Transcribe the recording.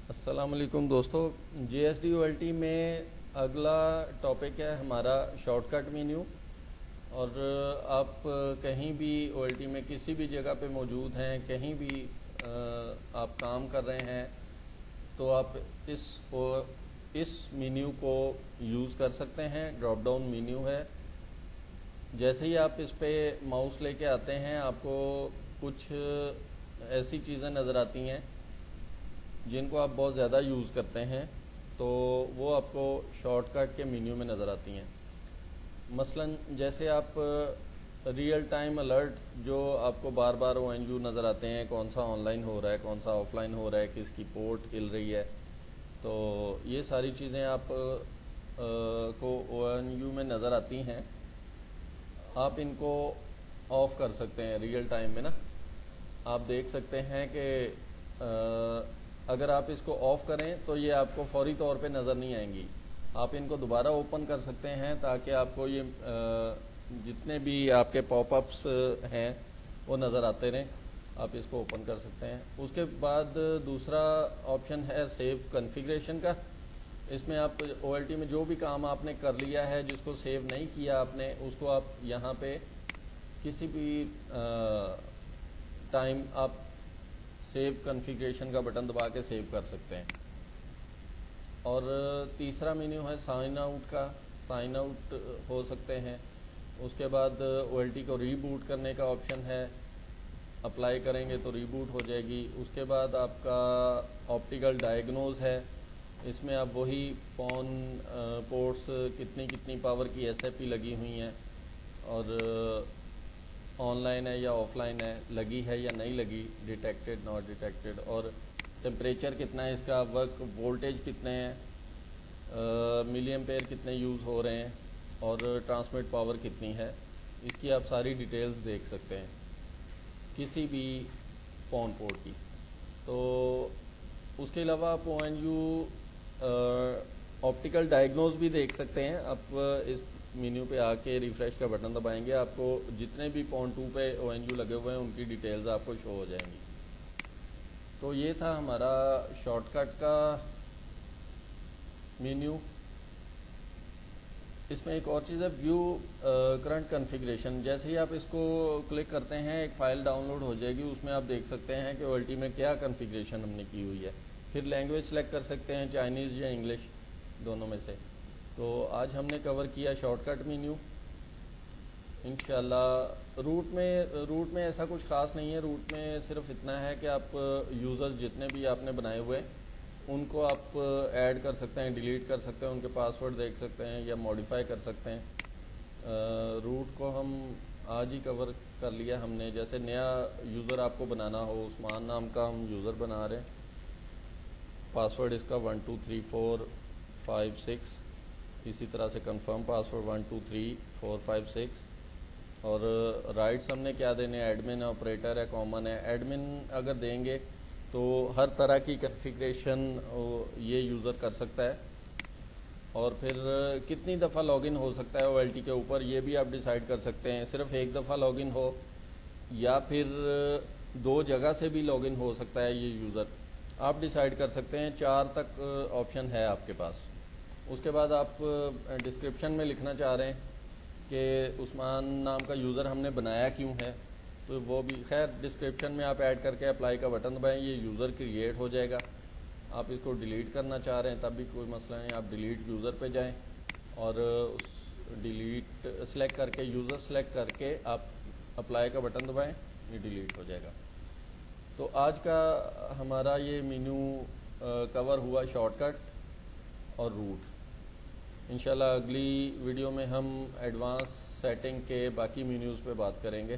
अस्सलाम वालेकुम दोस्तों। JSD में अगला टॉपिक है हमारा शॉर्टकट मेन्यू। और आप कहीं भी OLT में किसी भी जगह पे मौजूद हैं, कहीं भी आप काम कर रहे हैं, तो आप इस इस मेन्यू को यूज़ कर सकते हैं। ड्रॉप डाउन मेन्यू है। जैसे ही आप इस पे माउस लेके आते हैं, आपको कुछ ऐसी चीज़ें नज़र आती हैं जिनको आप बहुत ज़्यादा यूज़ करते हैं, तो वो आपको शॉर्टकट के मेन्यू में नज़र आती हैं। मसलन जैसे आप रियल टाइम अलर्ट जो आपको बार बार ONU नज़र आते हैं, कौन सा ऑनलाइन हो रहा है, कौन सा ऑफलाइन हो रहा है, किसकी पोर्ट हिल रही है, तो ये सारी चीज़ें आप को ONU में नज़र आती हैं। आप इनको ऑफ़ कर सकते हैं रियल टाइम में ना। आप देख सकते हैं कि अगर आप इसको ऑफ़ करें तो ये आपको फौरी तौर पे नज़र नहीं आएंगी। आप इनको दोबारा ओपन कर सकते हैं ताकि आपको ये जितने भी आपके पॉपअप्स हैं वो नज़र आते रहें। आप इसको ओपन कर सकते हैं। उसके बाद दूसरा ऑप्शन है सेव कॉन्फ़िगरेशन का। इसमें आप OLT में जो भी काम आपने कर लिया है, जिसको सेव नहीं किया आपने, उसको आप यहाँ पे किसी भी टाइम आप सेव कॉन्फ़िगरेशन का बटन दबा के सेव कर सकते हैं। और तीसरा मेन्यू है साइन आउट का। साइन आउट हो सकते हैं। उसके बाद OLT को रीबूट करने का ऑप्शन है। अप्लाई करेंगे तो रीबूट हो जाएगी। उसके बाद आपका ऑप्टिकल डायग्नोज है। इसमें आप वही पॉन पोर्ट्स कितनी कितनी पावर की SIP लगी हुई हैं, और ऑनलाइन है या ऑफलाइन है, लगी है या नहीं लगी, डिटेक्टेड नॉट डिटेक्टेड, और टेम्परेचर कितना है इसका, वर्क वोल्टेज कितने हैं, मिली एम्पेयर कितने यूज़ हो रहे हैं, और ट्रांसमिट पावर कितनी है। इसकी आप सारी डिटेल्स देख सकते हैं किसी भी पॉन पोर्ट की। तो उसके अलावा आप ONU ऑप्टिकल डायग्नोज भी देख सकते हैं। आप इस मेन्यू पे आके रिफ़्रेश का बटन दबाएंगे, आपको जितने भी पॉन 2 पे ONU लगे हुए हैं उनकी डिटेल्स आपको शो हो जाएंगी। तो ये था हमारा शॉर्टकट का मेन्यू। इसमें एक और चीज़ है व्यू करंट कॉन्फ़िगरेशन। जैसे ही आप इसको क्लिक करते हैं, एक फ़ाइल डाउनलोड हो जाएगी। उसमें आप देख सकते हैं कि OLT में क्या कॉन्फ़िगरेशन हमने की हुई है। फिर लैंग्वेज सेलेक्ट कर सकते हैं, चाइनीज़ या इंग्लिश, दोनों में से। तो आज हमने कवर किया शॉर्टकट मेन्यू। इंशाल्लाह रूट में ऐसा कुछ ख़ास नहीं है। रूट में सिर्फ इतना है कि आप यूज़र्स जितने भी आपने बनाए हुए हैं उनको आप ऐड कर सकते हैं, डिलीट कर सकते हैं, उनके पासवर्ड देख सकते हैं या मॉडिफाई कर सकते हैं। रूट को हम आज ही कवर कर लिया हमने। जैसे नया यूज़र आपको बनाना हो, उस्मान नाम का हम यूज़र बना रहे हैं, पासवर्ड इसका 123456, इसी तरह से कंफर्म पासवर्ड 123456, और राइट्स हमने क्या देने, एडमिन ऑपरेटर है, कॉमन है। एडमिन अगर देंगे तो हर तरह की कॉन्फ़िगरेशन ये यूज़र कर सकता है, और फिर कितनी दफ़ा लॉगिन हो सकता है OLT के ऊपर ये भी आप डिसाइड कर सकते हैं। सिर्फ एक दफ़ा लॉगिन हो या फिर 2 जगह से भी लॉगिन हो सकता है ये यूज़र, आप डिसाइड कर सकते हैं। 4 तक ऑप्शन है आपके पास। उसके बाद आप डिस्क्रिप्शन में लिखना चाह रहे हैं कि उस्मान नाम का यूज़र हमने बनाया क्यों है, तो वो भी खैर डिस्क्रिप्शन में आप ऐड करके अप्लाई का बटन दबाएं, ये यूज़र क्रिएट हो जाएगा। आप इसको डिलीट करना चाह रहे हैं तब भी कोई मसला नहीं, आप डिलीट यूज़र पे जाएं और उस डिलीट सेलेक्ट करके, यूज़र सेलेक्ट करके आप अप्लाई का बटन दबाएं, ये डिलीट हो जाएगा। तो आज का हमारा ये मेन्यू कवर हुआ शॉर्टकट और रूट। इंशाल्लाह अगली वीडियो में हम एडवांस सेटिंग के बाकी मेन्यूज़ पे बात करेंगे।